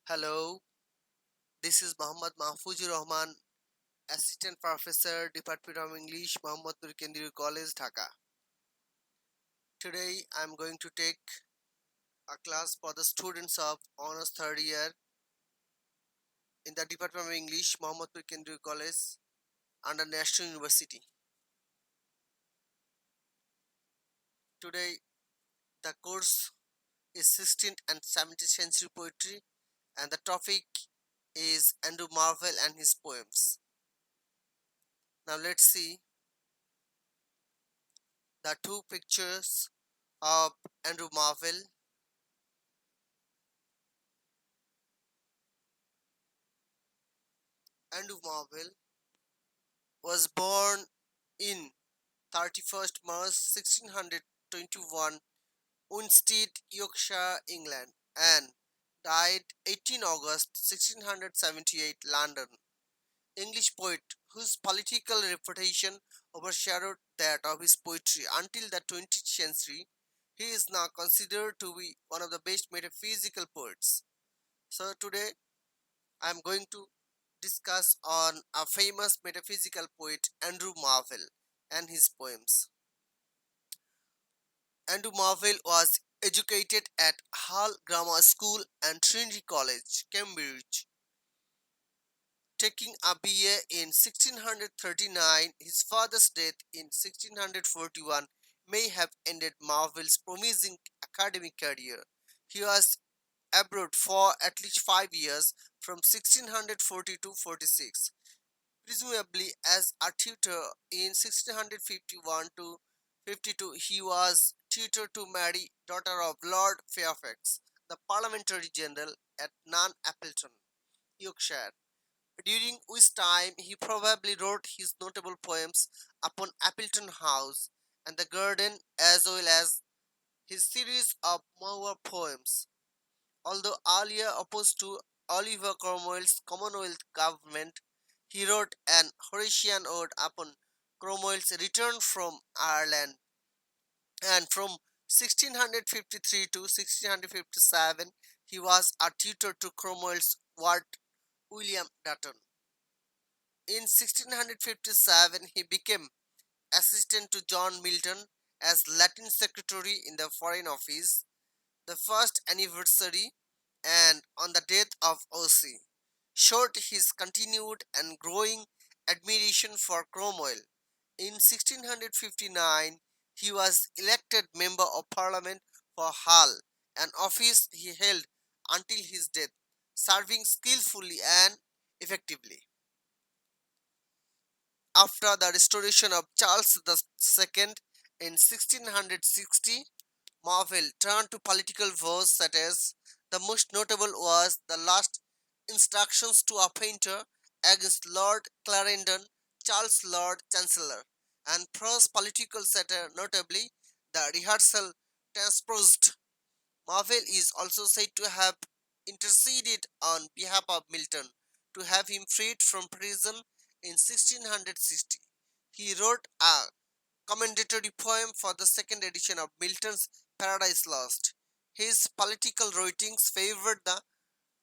Hello, this is Muhammad Mahfuzur Rahman, Assistant Professor, Department of English, Mohammadpur Kendriya College, Dhaka. Today I am going to take a class for the students of Honors Third Year in the Department of English, Mohammadpur Kendriya College under National University. Today the course is 16th and 17th century poetry and the topic is Andrew Marvell and his poems. Now let's see the two pictures of Andrew Marvell. Andrew Marvell was born in 31st March 1621 Unstead, Yorkshire, England, and died 18 August 1678 London. English poet whose political reputation overshadowed that of his poetry until the 20th century, he is now considered to be one of the best metaphysical poets. So today I am going to discuss on a famous metaphysical poet Andrew Marvell and his poems. Andrew Marvell was educated at Hull Grammar School and Trinity College, Cambridge. Taking a BA in 1639, his father's death in 1641 may have ended Marvell's promising academic career. He was abroad for at least 5 years from 1640 to 46, presumably as a tutor in 1651 to 52. He was tutor to Mary, daughter of Lord Fairfax, the Parliamentary General at Nan Appleton, Yorkshire, during which time he probably wrote his notable poems upon Appleton House and the garden, as well as his series of Mower poems. Although earlier opposed to Oliver Cromwell's Commonwealth government, he wrote an Horatian ode upon Cromwell's return from Ireland, and from 1653 to 1657 he was a tutor to Cromwell's ward William Dutton. In 1657 he became assistant to John Milton as Latin secretary in the Foreign Office. The first anniversary and on the death of O.C. showed his continued and growing admiration for Cromwell. In 1659, he was elected Member of Parliament for Hull, an office he held until his death, serving skillfully and effectively. After the restoration of Charles II in 1660, Marvell turned to political woes such as the most notable was the last instructions to a painter against Lord Clarendon, Charles Lord Chancellor, and prose political satire, notably the rehearsal transposed. Marvell is also said to have interceded on behalf of Milton to have him freed from prison in 1660. He wrote a commendatory poem for the second edition of Milton's Paradise Lost. His political writings favored the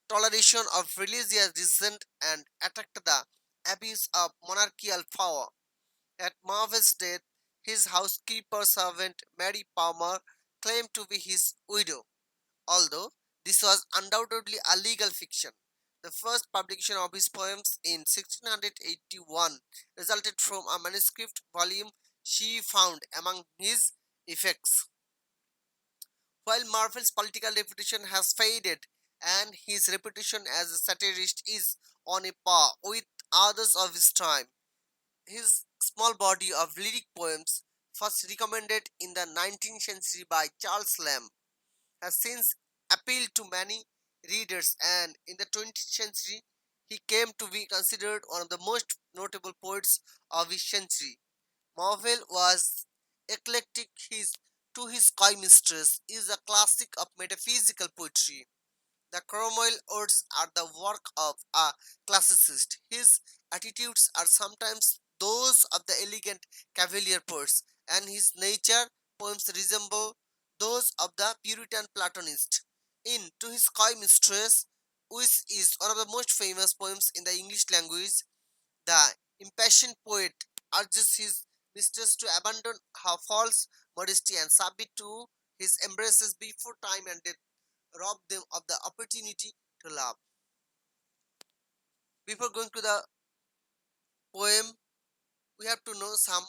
toleration of religious dissent and attacked the abuse of monarchical power. At Marvell's death, his housekeeper servant Mary Palmer claimed to be his widow, although this was undoubtedly a legal fiction. The first publication of his poems in 1681 resulted from a manuscript volume she found among his effects. While Marvel's political reputation has faded and his reputation as a satirist is on a par with others of his time, his small body of lyric poems, first recommended in the 19th century by Charles Lamb, has since appealed to many readers, and in the 20th century he came to be considered one of the most notable poets of his century. Marvell was eclectic. His To His Coy Mistress is a classic of metaphysical poetry. The Cromwell Odes are the work of a classicist. His attitudes are sometimes those of the elegant cavalier poets, and his nature poems resemble those of the Puritan Platonist. In To His Coy Mistress, which is one of the most famous poems in the English language. The impassioned poet urges his mistress to abandon her false modesty and submit to his embraces before time and death rob them of the opportunity to love. Before going to the poem, we have to know some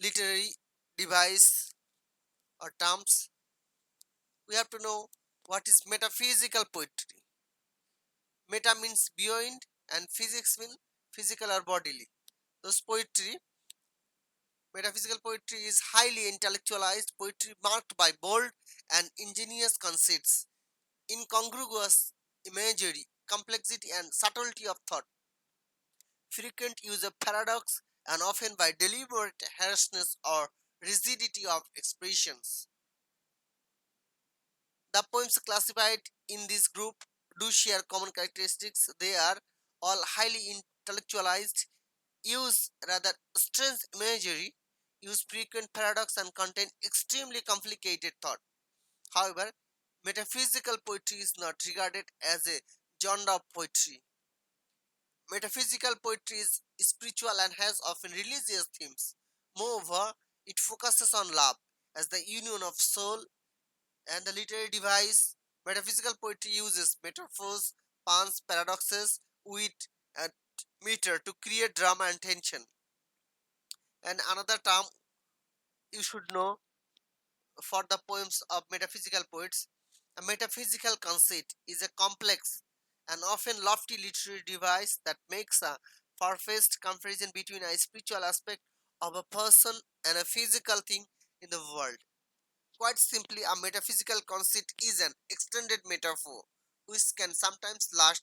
literary device or terms. We have to know what is metaphysical poetry. Meta means beyond, and physics means physical or bodily. Those poetry, metaphysical poetry is highly intellectualized poetry marked by bold and ingenious conceits, incongruous imagery, complexity, and subtlety of thought, frequent use of paradox, and often by deliberate harshness or rigidity of expressions. The poems classified in this group do share common characteristics. They are all highly intellectualized, use rather strange imagery, use frequent paradox, and contain extremely complicated thought. However, metaphysical poetry is not regarded as a genre of poetry. Metaphysical poetry is spiritual and has often religious themes. Moreover, it focuses on love as the union of soul and the literary device. Metaphysical poetry uses metaphors, puns, paradoxes, wit, and meter to create drama and tension. And another term you should know for the poems of metaphysical poets, a metaphysical conceit is a complex and often lofty literary device that makes a far-fetched comparison between a spiritual aspect of a person and a physical thing in the world. Quite simply, a metaphysical conceit is an extended metaphor which can sometimes last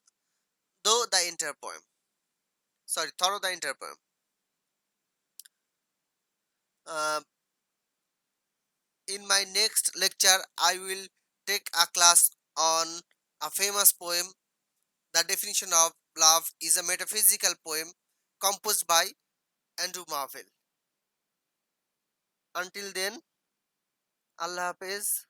though the entire poem. Through the entire poem. Uh, in my next lecture, I will take a class on a famous poem. The definition of love is a metaphysical poem composed by Andrew Marvell. Until then, Allah Hafiz.